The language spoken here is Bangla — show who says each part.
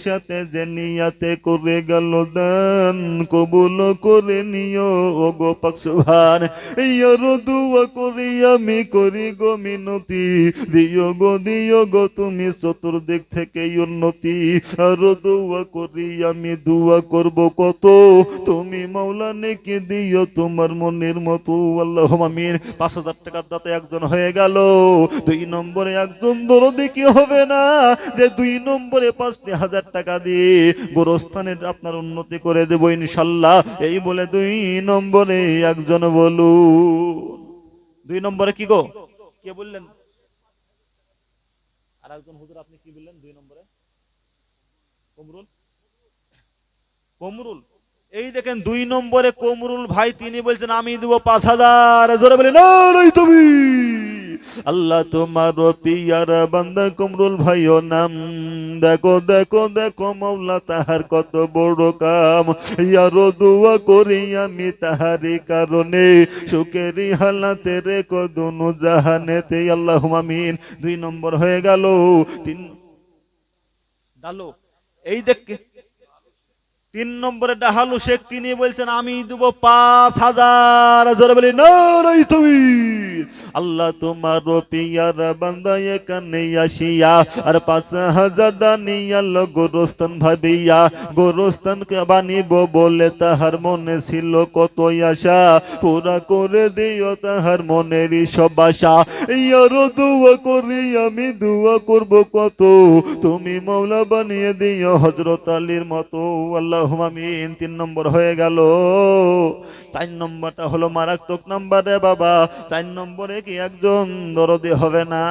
Speaker 1: সাথে যে নিয়াতে করে গেল দান কবুল করে নিও ওগো পাক সুবহান। ইয়ার দোয়া করি আমি করি গো মিনতি, দিও গো তুমি চতুর্দিক থেকে উন্নতি। আর দোয়া করি আমি দোয়া করব কত, তুমি মাওলা নেকি দিও তোমার মনের মতো। আল্লাহুম্মা আমিন। ৫,০০০ টাকার দাতা একজন হয়ে গেল। ২ নম্বরে একজন দরদি কি হবে না যে ২ নম্বরে ৫,০০০ টাকা দিয়ে গোরস্থানের আপনার উন্নতি করে দেব ইনশাল্লাহ। এই বলে ২ নম্বরে একজন বলুন। ২ নম্বরে কি গো, কে বললেন? আর একজন হুজুর আপনি কি বললেন ২ নম্বরে? কমরুল, কমরুল। এই দেখেন ২ নম্বরে কমরুল ভাই তিনি বলছেন আমি দেব ৫,০০০। জোরে বলি নারায়ে তাকবীর। আল্লাহ তোমার পিয়ার বান্দা কমরুল ভাইও নাম, দেখো দেখো দেখো মাওলা তাহার কত বড় কাম। ইয়ারো দোয়া করি আমি তাহারি কারণে সুখেরই হালাতে রেখো দুনু জাহানেতে। আল্লাহুম্মা আমিন। ২ নম্বর হয়ে গেল। ৩ ডালো। এই দেখ ৩ নম্বরে ডাহালু শেখ তিনি বলছেন আমি দেব ৫,০০০। জোরে বলি নারায়ে তাকবীর। আল্লাহ তোমার পিয়ার বান্দা এখানে আসিয়া আর ৫,০০০ দানিয়া গোরস্থান ভাবিয়া গোরস্থানকে বানিব বলে তাহার মনে ছিল কত আশা, পুরা করে দিও তাহার মনেরই সব আশা। ইয়ার দোয়া করি আমি দোয়া করব কত, তুমি মাওলা বানিয়ে দিও হযরত আলীর মতো। আল্লাহুম্মা আমিন। ৩ নম্বর হয়ে গেল। ৪ নম্বরটা হলো মারাত্মক নাম্বার রে বাবা। ৪ নম্বরে কি একজন দরদি হবে না?